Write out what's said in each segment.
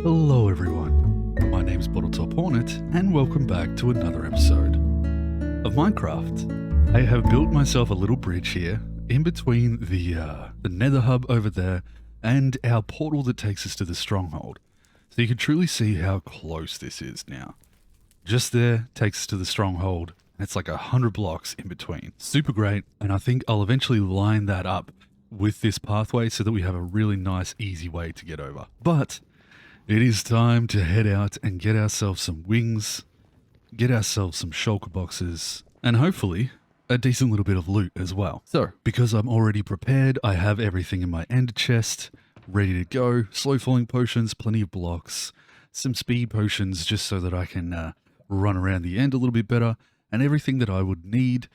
Hello everyone, my name's Bottletophornet and welcome back to another episode of Minecraft. I have built myself a little bridge here in between the nether hub over there and our portal that takes us to the stronghold. So you can truly see how close this is now. Just there takes us to the stronghold and it's like 100 blocks in between. Super great, and I think I'll eventually line that up with this pathway so that we have a really nice easy way to get over. But it is time to head out and get ourselves some wings, get ourselves some shulker boxes, and hopefully a decent little bit of loot as well. So, because I'm already prepared, I have everything in my ender chest, ready to go. Slow falling potions, plenty of blocks, some speed potions just so that I can run around the end a little bit better, and everything that I would need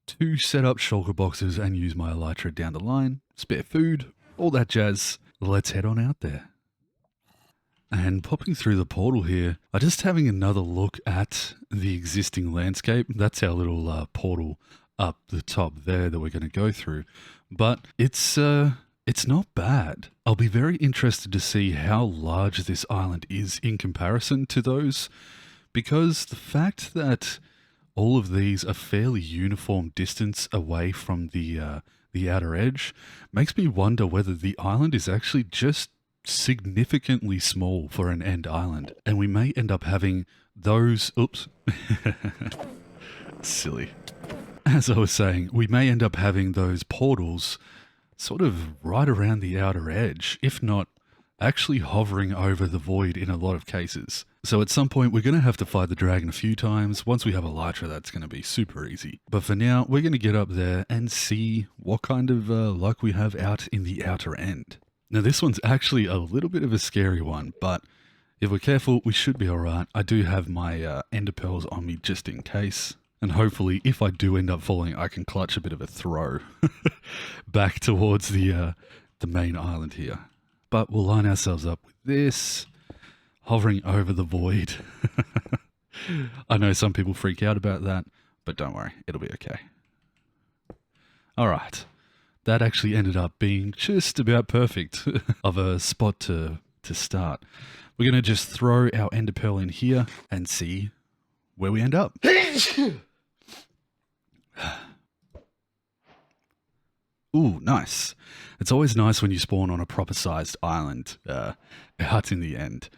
to set up shulker boxes and use my elytra down the line, spare food, all that jazz. Let's head on out there. And popping through the portal here, I'm just having another look at the existing landscape. That's our little portal up the top there that we're going to go through. But it's not bad. I'll be very interested to see how large this island is in comparison to those, because the fact that all of these are fairly uniform distance away from the outer edge makes me wonder whether the island is actually just significantly small for an end island, and we may end up having those silly. As I was saying, we may end up having those portals sort of right around the outer edge, if not actually hovering over the void in a lot of cases. So at some point we're going to have to fight the dragon a few times. Once we have elytra, that's going to be super easy. But for now, we're going to get up there and see what kind of luck we have out in the outer end. Now this one's actually a little bit of a scary one, but if we're careful, we should be alright. I do have my ender pearls on me just in case. And hopefully, if I do end up falling, I can clutch a bit of a throw back towards the main island here. But we'll line ourselves up with this, hovering over the void. I know some people freak out about that, but don't worry, it'll be okay. Alright, that actually ended up being just about perfect of a spot to start. We're going to just throw our ender pearl in here and see where we end up. Ooh, nice. It's always nice when you spawn on a proper sized island out in the end.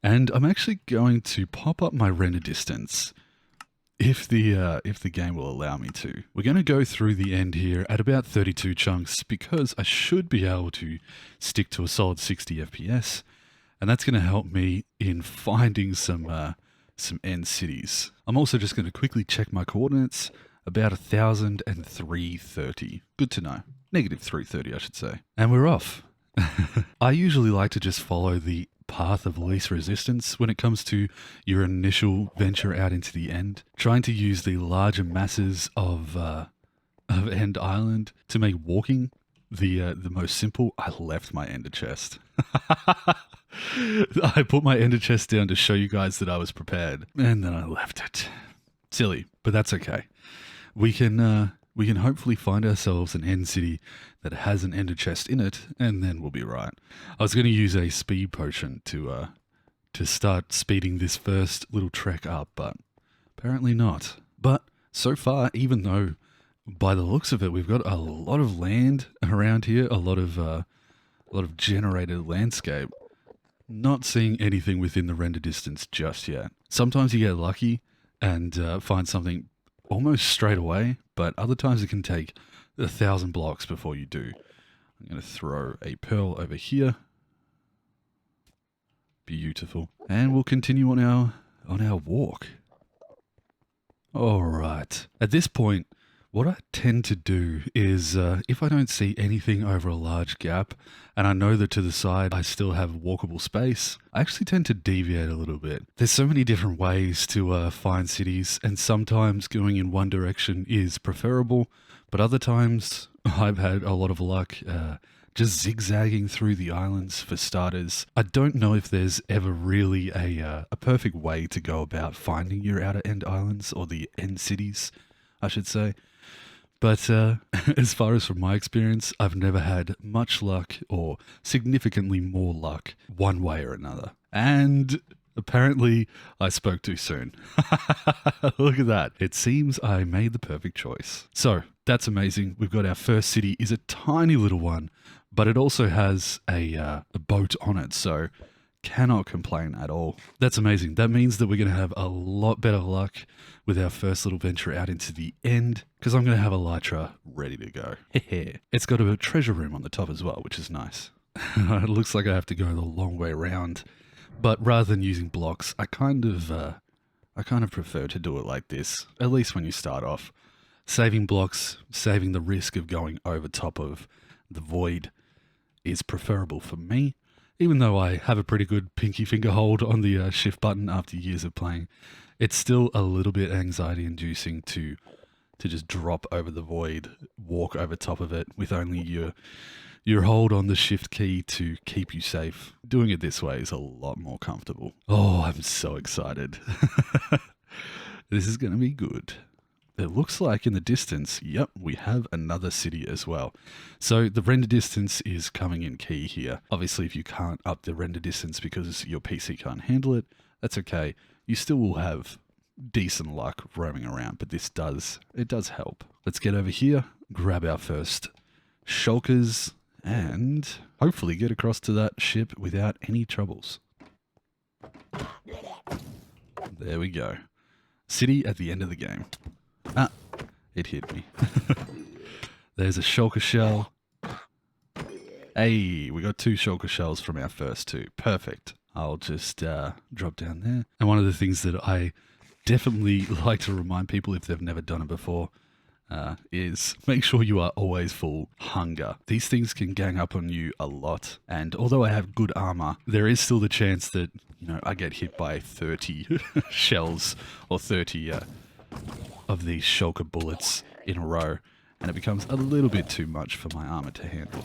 And I'm actually going to pop up my render distance if the game will allow me to. We're going to go through the end here at about 32 chunks because I should be able to stick to a solid 60 FPS, and that's going to help me in finding some end cities. I'm also just going to quickly check my coordinates. About 1,003.30. Good to know. Negative 330, I should say. And we're off. I usually like to just follow the path of least resistance when it comes to your initial venture out into the end. Trying to use the larger masses of End Island to make walking the most simple. I left my ender chest. I put my ender chest down to show you guys that I was prepared, and then I left it. Silly, but that's okay. We can hopefully find ourselves an end city that has an ender chest in it, and then we'll be right. I was going to use a speed potion to start speeding this first little trek up, but apparently not. But so far, even though by the looks of it, we've got a lot of land around here, a lot of generated landscape, not seeing anything within the render distance just yet. Sometimes you get lucky and find something almost straight away, but other times it can take 1,000 blocks before you do. I'm going to throw a pearl over here. Beautiful. And we'll continue on our walk. All right. At this point, what I tend to do is, if I don't see anything over a large gap, and I know that to the side I still have walkable space, I actually tend to deviate a little bit. There's so many different ways to find cities, and sometimes going in one direction is preferable, but other times I've had a lot of luck just zigzagging through the islands for starters. I don't know if there's ever really a perfect way to go about finding your outer end islands, or the end cities, I should say. But as far as from my experience, I've never had much luck or significantly more luck one way or another. And apparently I spoke too soon. Look at that. It seems I made the perfect choice. So that's amazing. We've got our first city is a tiny little one, but it also has a boat on it. So cannot complain at all. That's amazing. That means that we're going to have a lot better luck with our first little venture out into the end, because I'm going to have Elytra ready to go. It's got a treasure room on the top as well, which is nice. It looks like I have to go the long way around, but rather than using blocks, I kind of prefer to do it like this, at least when you start off. Saving blocks, saving the risk of going over top of the void is preferable for me. Even though I have a pretty good pinky finger hold on the shift button after years of playing, it's still a little bit anxiety inducing to just drop over the void, walk over top of it with only your hold on the shift key to keep you safe. Doing it this way is a lot more comfortable. Oh, I'm so excited. This is going to be good. It looks like in the distance, yep, we have another city as well. So the render distance is coming in key here. Obviously, if you can't up the render distance because your PC can't handle it, that's okay. You still will have decent luck roaming around, but it does help. Let's get over here, grab our first shulkers, and hopefully get across to that ship without any troubles. There we go. City at the end of the game. Ah, it hit me. There's a shulker shell. Hey, we got 2 shulker shells from our first 2. Perfect. I'll just drop down there. And one of the things that I definitely like to remind people if they've never done it before is make sure you are always full hunger. These things can gang up on you a lot. And although I have good armor, there is still the chance that, I get hit by 30 shells or 30 of these shulker bullets in a row, and it becomes a little bit too much for my armor to handle.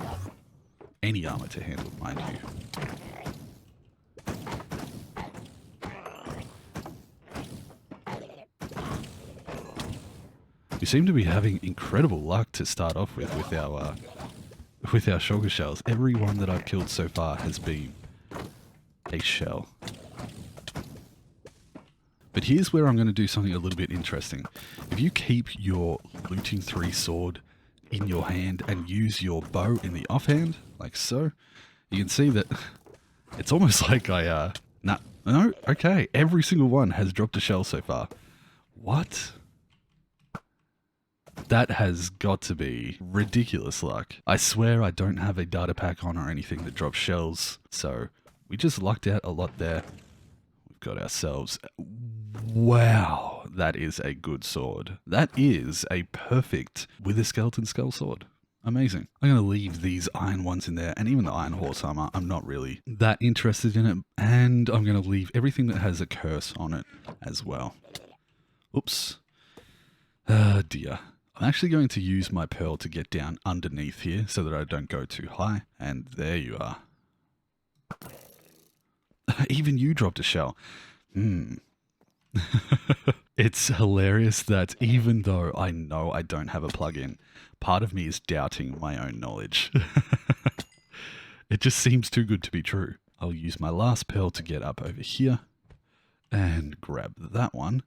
Any armor to handle, mind you. We seem to be having incredible luck to start off with our shulker shells. Every one that I've killed so far has been a shell. But here's where I'm going to do something a little bit interesting. If you keep your looting 3 sword in your hand and use your bow in the offhand, like so, you can see that it's almost like no, okay, every single one has dropped a shell so far. What? That has got to be ridiculous luck. I swear I don't have a data pack on or anything that drops shells, so we just lucked out a lot there. We've got ourselves... Wow, that is a good sword. That is a perfect with a skeleton skull sword. Amazing. I'm going to leave these iron ones in there, and even the iron horse armor, I'm not really that interested in it. And I'm going to leave everything that has a curse on it as well. Oops. Dear. I'm actually going to use my pearl to get down underneath here so that I don't go too high. And there you are. Even you dropped a shell. It's hilarious that even though I know I don't have a plugin, part of me is doubting my own knowledge. It just seems too good to be true. I'll use my last pearl to get up over here and grab that one.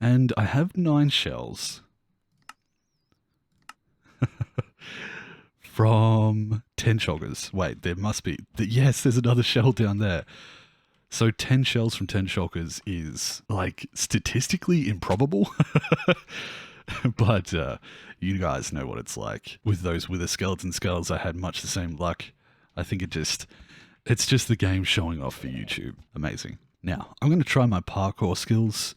And I have 9 shells from 10 shulkers. Wait, there must be... Yes, there's another shell down there. So 10 shells from 10 shulkers is, like, statistically improbable. But you guys know what it's like. With those wither skeleton skulls, I had much the same luck. I think it's just the game showing off for YouTube. Amazing. Now, I'm going to try my parkour skills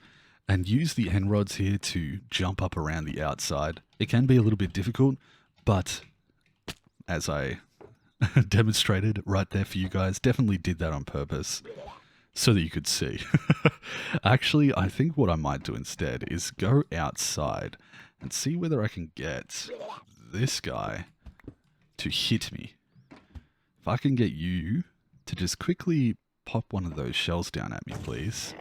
and use the end rods here to jump up around the outside. It can be a little bit difficult, but as I demonstrated right there for you guys, definitely did that on purpose so that you could see. Actually, I think what I might do instead is go outside and see whether I can get this guy to hit me. If I can get you to just quickly pop one of those shells down at me, please.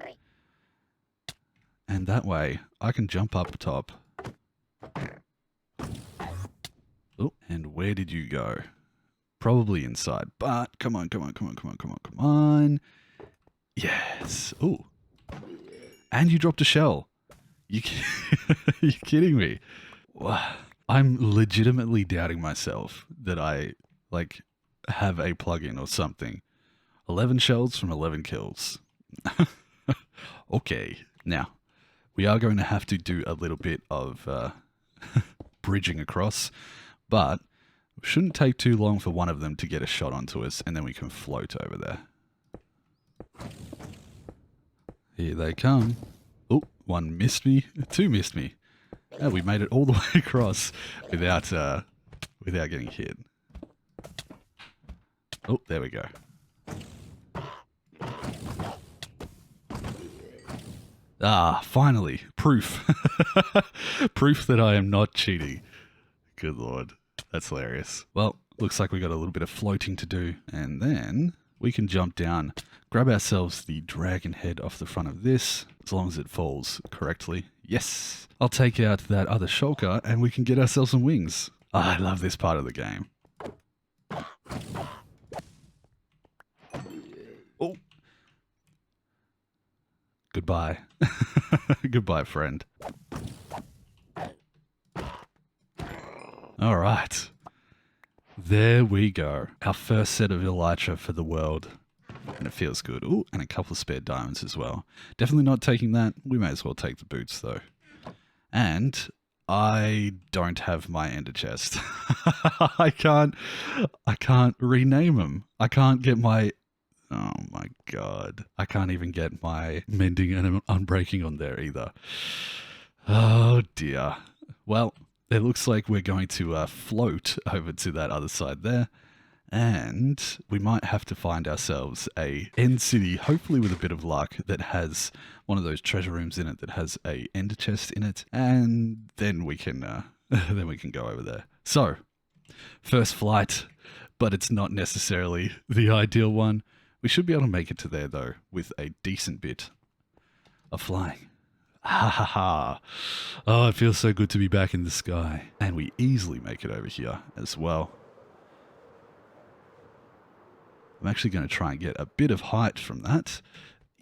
And that way, I can jump up top Oh, and where did you go? Probably inside, but come on, come on, come on, come on, come on, come on. Yes. Oh, and you dropped a shell. You you kidding me? Wow. I'm legitimately doubting myself that I like have a plugin or something. 11 shells from 11 kills. Okay, now we are going to have to do a little bit of bridging across, but it shouldn't take too long for one of them to get a shot onto us, and then we can float over there. Here they come. Oh, one missed me, two missed me. And we made it all the way across without getting hit. Oh, there we go. Ah, finally, proof. Proof that I am not cheating. Good lord, that's hilarious. Well, looks like we got a little bit of floating to do, and then we can jump down, grab ourselves the dragon head off the front of this, as long as it falls correctly. Yes! I'll take out that other shulker, and we can get ourselves some wings. Oh, I love this part of the game. Oh! Goodbye. Goodbye, friend. All right. There we go. Our first set of elytra for the world. And it feels good. Ooh, and a couple of spare diamonds as well. Definitely not taking that. We may as well take the boots, though. And I don't have my ender chest. I can't rename them. I can't get my... Oh my god. I can't even get my mending and unbreaking on there either. Oh dear. Well, it looks like we're going to float over to that other side there. And we might have to find ourselves a end city, hopefully with a bit of luck, that has one of those treasure rooms in it that has a ender chest in it. And then we can go over there. So, first flight, but it's not necessarily the ideal one. We should be able to make it to there, though, with a decent bit of flying. Ha ha ha. Oh, it feels so good to be back in the sky. And we easily make it over here as well. I'm actually going to try and get a bit of height from that.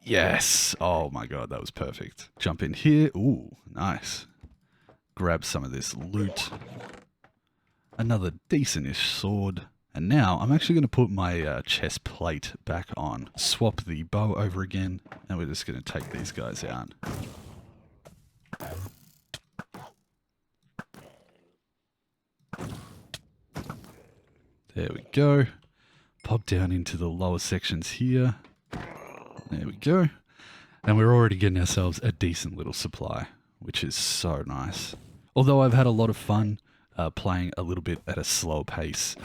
Yes. Oh my god, that was perfect. Jump in here. Ooh, nice. Grab some of this loot. Another decent-ish sword. And now I'm actually going to put my chest plate back on. Swap the bow over again. And we're just going to take these guys out. There we go. Pop down into the lower sections here. There we go. And we're already getting ourselves a decent little supply, which is so nice. Although I've had a lot of fun playing a little bit at a slower pace,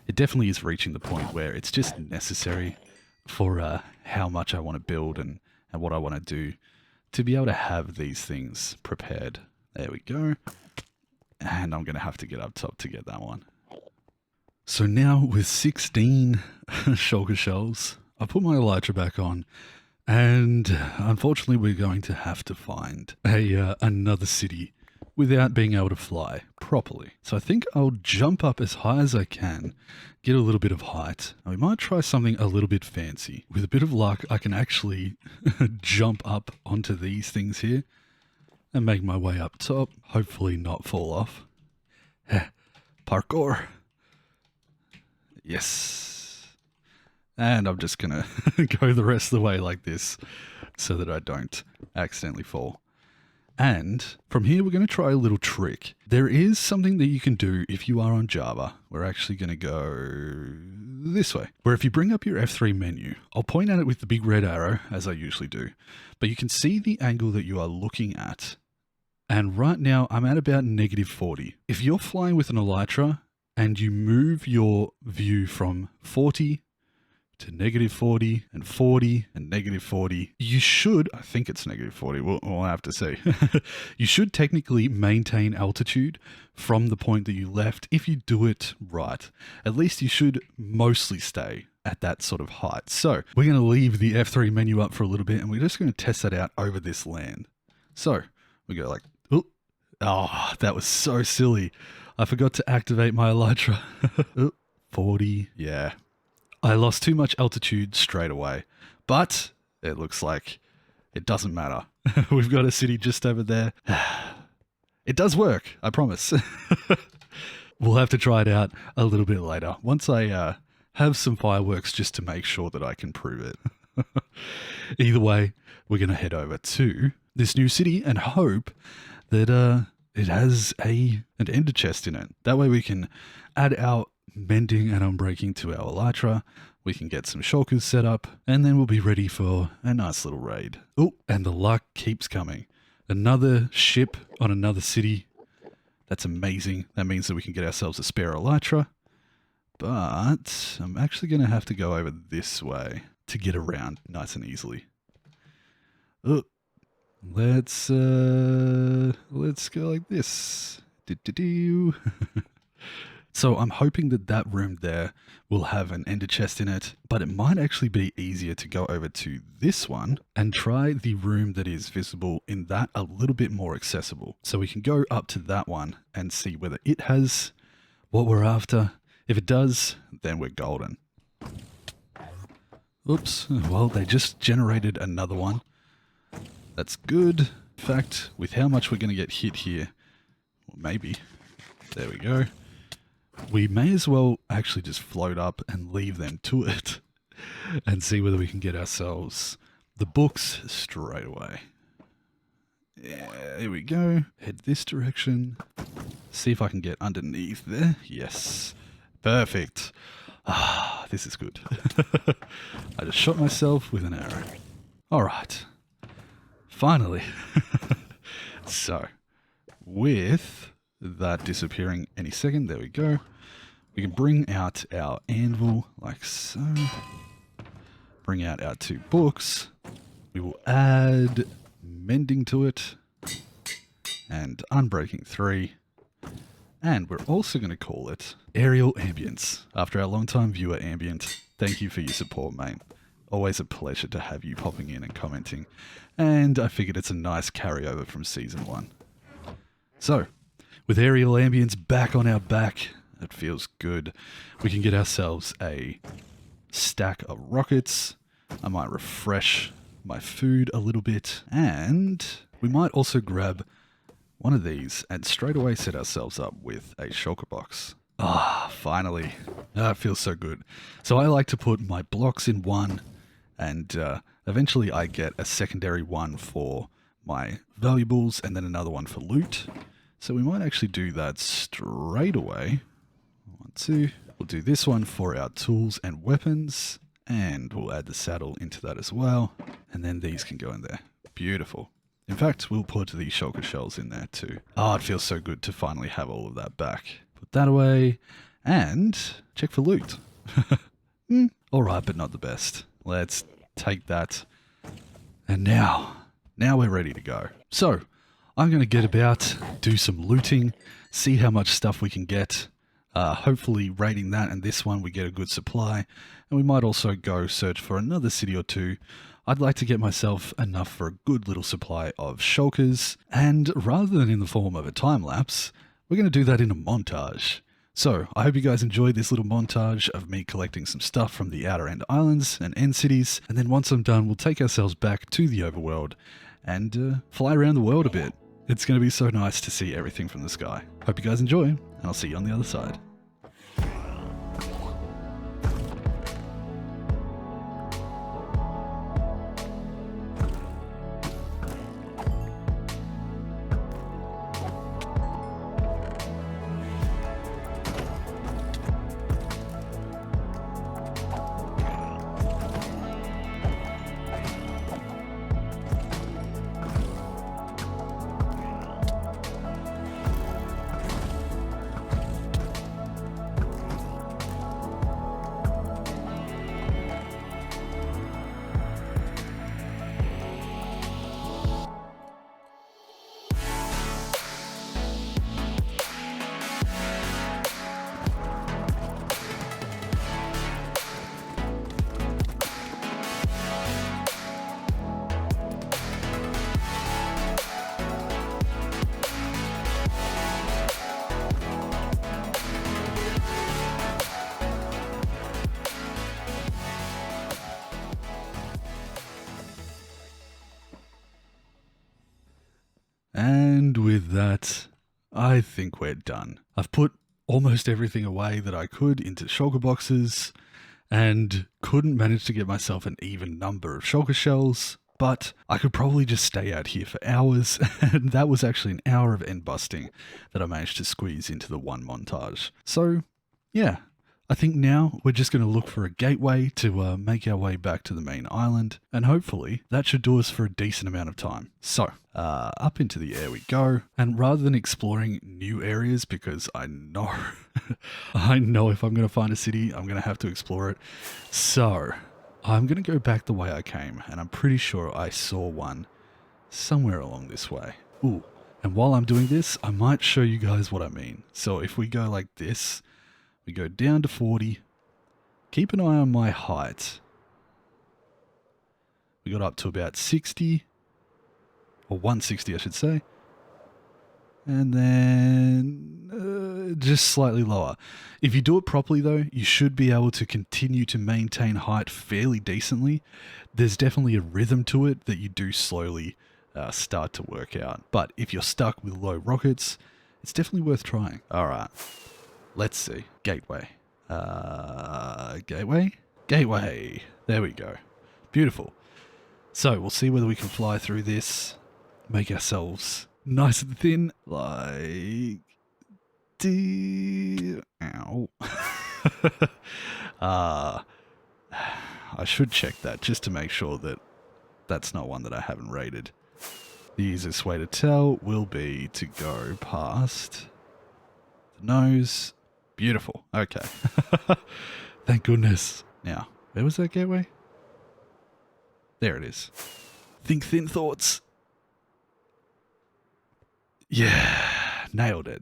it definitely is reaching the point where it's just necessary for how much I want to build and what I want to do to be able to have these things prepared. There we go. And I'm going to have to get up top to get that one. So now with 16 shulker shells, I put my elytra back on, and unfortunately we're going to have to find another city without being able to fly properly. So I think I'll jump up as high as I can, get a little bit of height, and we might try something a little bit fancy. With a bit of luck, I can actually jump up onto these things here and make my way up top, hopefully not fall off. Parkour. Yes. And I'm just going to go the rest of the way like this so that I don't accidentally fall. And from here, we're going to try a little trick. There is something that you can do if you are on Java. We're actually going to go this way, where if you bring up your F3 menu, I'll point at it with the big red arrow, as I usually do, but you can see the angle that you are looking at. And right now, I'm at about -40. If you're flying with an elytra, and you move your view from 40 to -40 and 40 and -40, you should, I think it's -40, we'll have to see. You should technically maintain altitude from the point that you left if you do it right. At least you should mostly stay at that sort of height. So we're going to leave the F3 menu up for a little bit, and we're just going to test that out over this land. So we go like, oh, that was so silly. I forgot to activate my Elytra. Oh, 40. Yeah. I lost too much altitude straight away. But it looks like it doesn't matter. We've got a city just over there. It does work, I promise. We'll have to try it out a little bit later, once I have some fireworks just to make sure that I can prove it. Either way, we're going to head over to this new city and hope that it has an ender chest in it. That way we can add our mending and unbreaking to our Elytra. We can get some shulkers set up, and then we'll be ready for a nice little raid. Oh, and the luck keeps coming. Another ship on another city. That's amazing. That means that we can get ourselves a spare Elytra. But I'm actually going to have to go over this way to get around nice and easily. Oh, let's go like this. So I'm hoping that that room there will have an ender chest in it, but it might actually be easier to go over to this one and try the room that is visible in that a little bit more accessible. So we can go up to that one and see whether it has what we're after. If it does, then we're golden. Oops, well, they just generated another one. That's good. In fact, with how much we're going to get hit here, well, maybe. There we go. We may as well actually just float up and leave them to it and see whether we can get ourselves the books straight away. Yeah, there we go. Head this direction. See if I can get underneath there. Yes. Perfect. Ah, this is good. I just shot myself with an arrow. All right. Finally. So, with that disappearing any second, there we go. We can bring out our anvil like so. Bring out our 2 books. We will add mending to it and unbreaking 3. And we're also going to call it Aerial Ambience, after our longtime viewer Ambient. Thank you for your support, mate. Always a pleasure to have you popping in and commenting. And I figured it's a nice carryover from Season 1. So, with Aerial Ambience back on our back, it feels good. We can get ourselves a stack of rockets. I might refresh my food a little bit. And we might also grab one of these and straight away set ourselves up with a shulker box. Ah, finally. It feels so good. So I like to put my blocks in one, and eventually I get a secondary one for my valuables and then another one for loot. So we might actually do that straight away. 1, 2. We'll do this one for our tools and weapons, and we'll add the saddle into that as well. And then these can go in there. Beautiful. In fact, we'll put the shulker shells in there too. Oh, it feels so good to finally have all of that back. Put that away and check for loot. All right, but not the best. Let's take that. And now we're ready to go. So I'm going to get about, do some looting, see how much stuff we can get. Hopefully raiding that and this one we get a good supply. And we might also go search for another city or 2. I'd like to get myself enough for a good little supply of shulkers, and rather than in the form of a time lapse, we're going to do that in a montage. So, I hope you guys enjoyed this little montage of me collecting some stuff from the Outer End Islands and End Cities, and then once I'm done, we'll take ourselves back to the overworld and fly around the world a bit. It's going to be so nice to see everything from the sky. Hope you guys enjoy, and I'll see you on the other side. And with that, I think we're done. I've put almost everything away that I could into shulker boxes and couldn't manage to get myself an even number of shulker shells, but I could probably just stay out here for hours, and that was actually an hour of end busting that I managed to squeeze into the one montage. So, yeah. I think now we're just going to look for a gateway to make our way back to the main island, and hopefully that should do us for a decent amount of time. So, up into the air we go, and rather than exploring new areas, because I know, I know if I'm going to find a city, I'm going to have to explore it. So, I'm going to go back the way I came, and I'm pretty sure I saw one somewhere along this way. Ooh, and while I'm doing this, I might show you guys what I mean. So if we go like this, we go down to 40. Keep an eye on my height. We got up to about 60. Or 160, I should say. And then just slightly lower. If you do it properly, though, you should be able to continue to maintain height fairly decently. There's definitely a rhythm to it that you do slowly start to work out. But if you're stuck with low rockets, it's definitely worth trying. All right. Let's see. Gateway. Gateway? Gateway. There we go. Beautiful. So we'll see whether we can fly through this. Make ourselves nice and thin. Like... Ow. I should check that just to make sure that that's not one that I haven't rated. The easiest way to tell will be to go past the nose. Beautiful. Okay. Thank goodness. Now, where was that gateway? There it is. Think thin thoughts. Yeah, nailed it.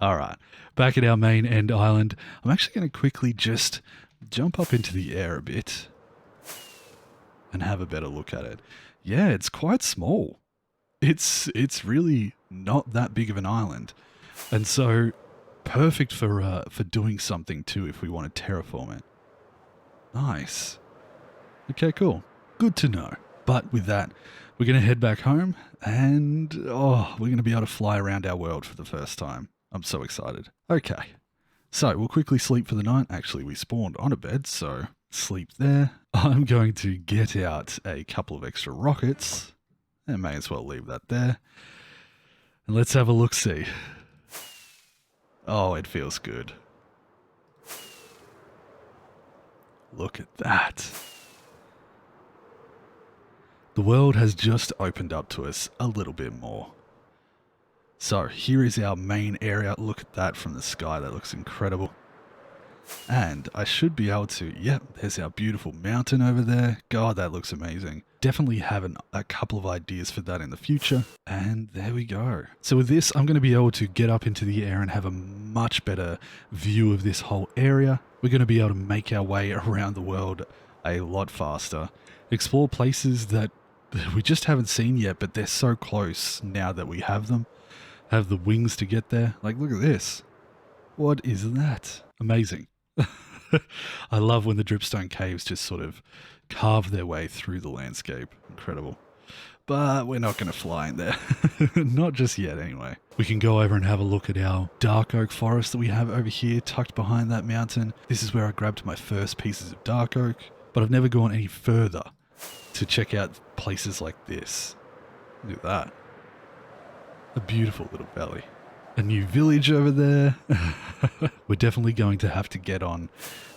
All right, back at our main end island. I'm actually going to quickly just jump up into the air a bit and have a better look at it. Yeah, it's quite small. It's really not that big of an island. And so perfect for doing something too if we want to terraform it. Nice. Okay, cool. Good to know. But with that, we're going to head back home and we're going to be able to fly around our world for the first time. I'm so excited. Okay. So we'll quickly sleep for the night. Actually, we spawned on a bed, so sleep there. I'm going to get out a couple of extra rockets and may as well leave that there. And let's have a look-see. Oh, it feels good. Look at that. The world has just opened up to us a little bit more. So here is our main area. Look at that from the sky. That looks incredible. And I should be able to, yep, there's our beautiful mountain over there. God, that looks amazing. Definitely have a couple of ideas for that in the future. And there we go. So with this, I'm going to be able to get up into the air and have a much better view of this whole area. We're going to be able to make our way around the world a lot faster. Explore places that we just haven't seen yet, but they're so close now that we have them. Have the wings to get there. Like, look at this. What is that? Amazing. I love when the dripstone caves just sort of carve their way through the landscape. Incredible. But we're not going to fly in there. Not just yet, anyway. We can go over and have a look at our dark oak forest that we have over here, tucked behind that mountain. This is where I grabbed my first pieces of dark oak, but I've never gone any further to check out places like this. Look at that. A beautiful little valley. A new village over there. We're definitely going to have to get on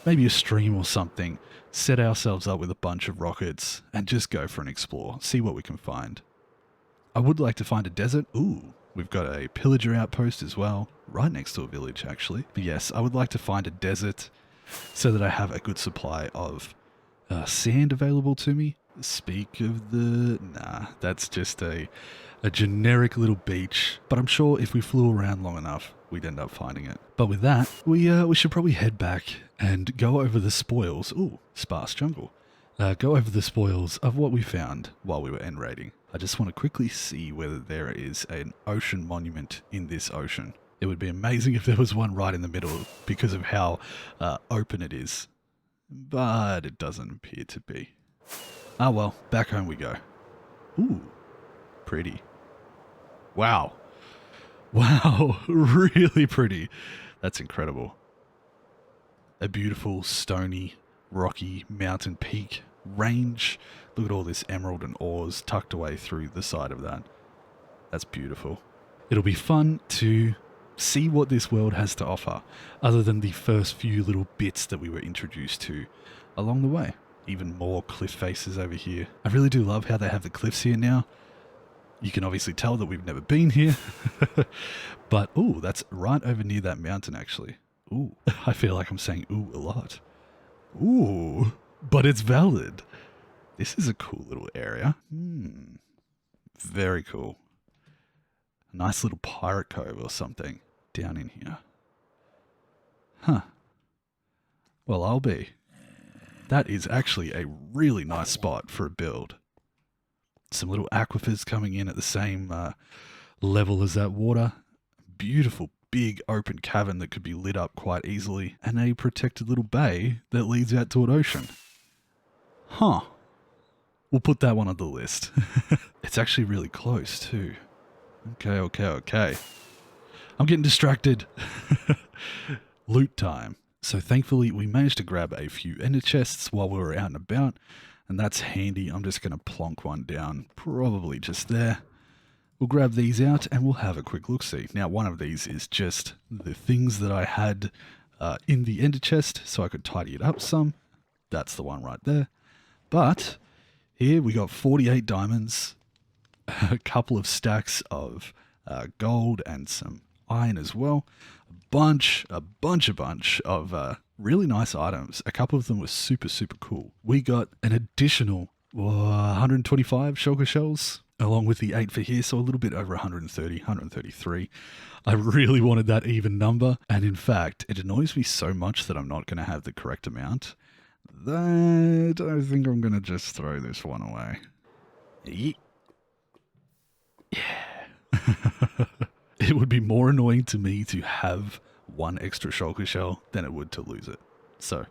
maybe a stream or something, set ourselves up with a bunch of rockets and just go for an explore, see what we can find. I would like to find a desert. Ooh, we've got a pillager outpost as well, right next to a village actually. But yes, I would like to find a desert so that I have a good supply of sand available to me. Speak of the... Nah, that's just a generic little beach, but I'm sure if we flew around long enough, we'd end up finding it. But with that, we should probably head back and go over the spoils. Ooh, sparse jungle. Go over the spoils of what we found while we were end raiding. I just want to quickly see whether there is an ocean monument in this ocean. It would be amazing if there was one right in the middle because of how open it is, but it doesn't appear to be. Ah well, back home we go. Ooh, pretty. Wow. Wow. Really pretty. That's incredible. A beautiful, stony, rocky mountain peak range. Look at all this emerald and ores tucked away through the side of that. That's beautiful. It'll be fun to see what this world has to offer, other than the first few little bits that we were introduced to along the way. Even more cliff faces over here. I really do love how they have the cliffs here now. You can obviously tell that we've never been here. But, ooh, that's right over near that mountain, actually. Ooh, I feel like I'm saying ooh a lot. Ooh, but it's valid. This is a cool little area. Very cool. A nice little pirate cove or something down in here. Huh. Well, I'll be. That is actually a really nice spot for a build. Some little aquifers coming in at the same level as that water. Beautiful big open cavern that could be lit up quite easily. And a protected little bay that leads out to an ocean. Huh. We'll put that one on the list. It's actually really close too. Okay. I'm getting distracted. Loot time. So thankfully we managed to grab a few ender chests while we were out and about. And that's handy. I'm just going to plonk one down, probably just there. We'll grab these out and we'll have a quick look-see. Now, one of these is just the things that I had in the ender chest, so I could tidy it up some. That's the one right there. But here we got 48 diamonds, a couple of stacks of gold and some iron as well. A bunch of really nice items. A couple of them were super cool. We got an additional 125 shulker shells along with the 8 for here, so a little bit over 130, 133. I really wanted that even number, and in fact, it annoys me so much that I'm not going to have the correct amount that I think I'm going to just throw this one away. Yeah. It would be more annoying to me to have one extra shulker shell than it would to lose it. So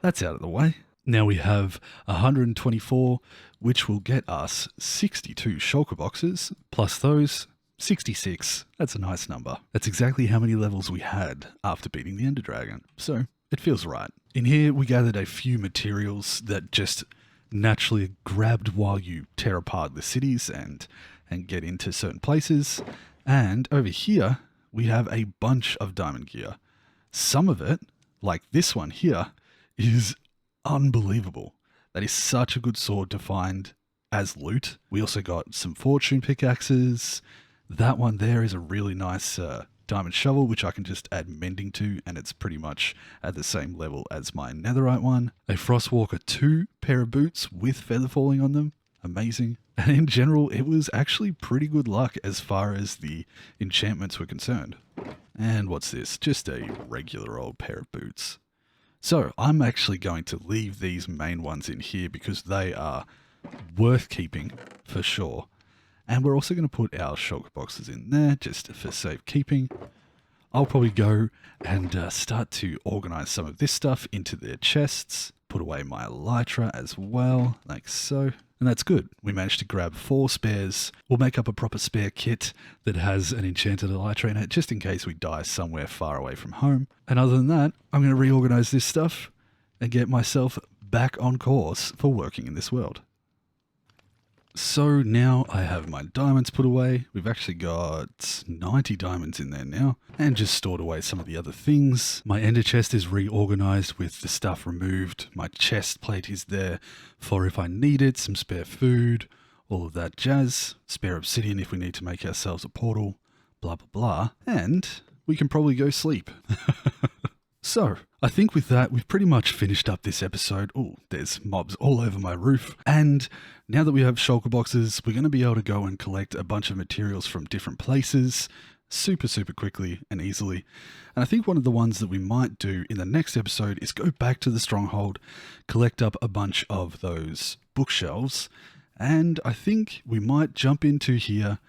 that's out of the way. Now we have 124, which will get us 62 shulker boxes, plus those 66. That's a nice number. That's exactly how many levels we had after beating the Ender Dragon. So it feels right. In here, we gathered a few materials that just naturally grabbed while you tear apart the cities and get into certain places. And over here, we have a bunch of diamond gear. Some of it, like this one here, is unbelievable. That is such a good sword to find as loot. We also got some fortune pickaxes. That one there is a really nice diamond shovel, which I can just add mending to, and it's pretty much at the same level as my netherite one. A Frostwalker 2 pair of boots with feather falling on them. Amazing. And in general, it was actually pretty good luck as far as the enchantments were concerned. And what's this? Just a regular old pair of boots. So I'm actually going to leave these main ones in here because they are worth keeping for sure. And we're also going to put our shulker boxes in there just for safekeeping. I'll probably go and start to organize some of this stuff into their chests. Put away my elytra as well, like so. And that's good. We managed to grab 4 spares. We'll make up a proper spare kit that has an enchanted elytra in it, just in case we die somewhere far away from home. And other than that, I'm going to reorganize this stuff and get myself back on course for working in this world. So now I have my diamonds put away. We've actually got 90 diamonds in there now, and just stored away some of the other things. My ender chest is reorganized with the stuff removed. My chest plate is there for if I need it, some spare food, all of that jazz. Spare obsidian if we need to make ourselves a portal, blah blah blah. And we can probably go sleep. So, I think with that, we've pretty much finished up this episode. Oh, there's mobs all over my roof. And now that we have shulker boxes, we're going to be able to go and collect a bunch of materials from different places super quickly and easily. And I think one of the ones that we might do in the next episode is go back to the stronghold, collect up a bunch of those bookshelves. And I think we might jump into here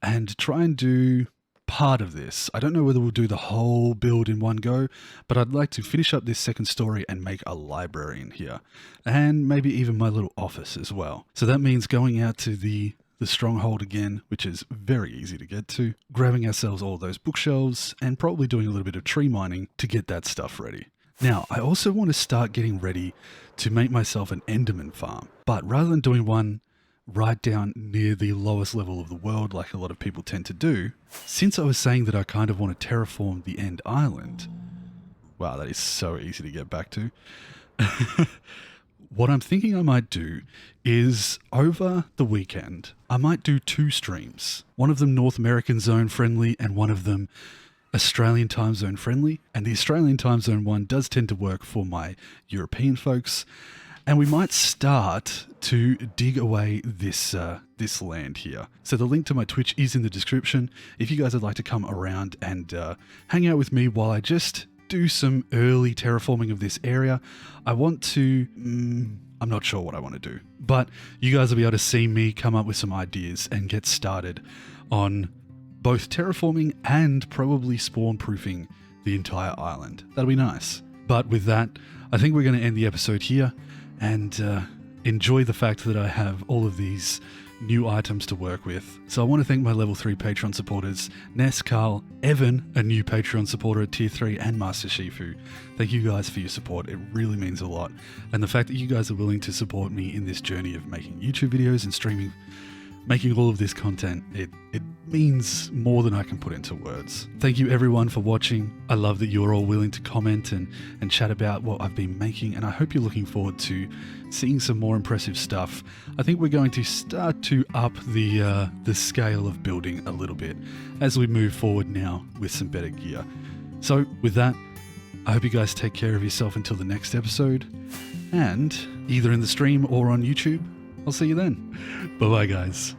and try and do part of this. I don't know whether we'll do the whole build in one go, but I'd like to finish up this second story and make a library in here, and maybe even my little office as well. So that means going out to the the stronghold again, which is very easy to get to, grabbing ourselves all those bookshelves, and probably doing a little bit of tree mining to get that stuff ready. Now, I also want to start getting ready to make myself an Enderman farm, but rather than doing one right down near the lowest level of the world like a lot of people tend to do, since I was saying that I kind of want to terraform the End Island, wow, that is so easy to get back to. What I'm thinking I might do is over the weekend, I might do 2 streams. One of them North American zone friendly and one of them Australian time zone friendly. And the Australian time zone one does tend to work for my European folks. And we might start to dig away this land here. So the link to my Twitch is in the description. If you guys would like to come around and hang out with me while I just do some early terraforming of this area. I want to, I'm not sure what I want to do, but you guys will be able to see me come up with some ideas and get started on both terraforming and probably spawn proofing the entire island. That'll be nice. But with that, I think we're going to end the episode here and enjoy the fact that I have all of these new items to work with. So I want to thank my level 3 Patreon supporters, Ness, Carl, Evan, a new Patreon supporter at tier 3, and Master Shifu. Thank you guys for your support. It really means a lot. And the fact that you guys are willing to support me in this journey of making YouTube videos and streaming, making all of this content, it means more than I can put into words. Thank you everyone for watching. I love that you're all willing to comment and chat about what I've been making, and I hope you're looking forward to seeing some more impressive stuff. I think we're going to start to up the scale of building a little bit as we move forward now with some better gear. So with that, I hope you guys take care of yourself until the next episode, and either in the stream or on YouTube, I'll see you then. Bye-bye, guys.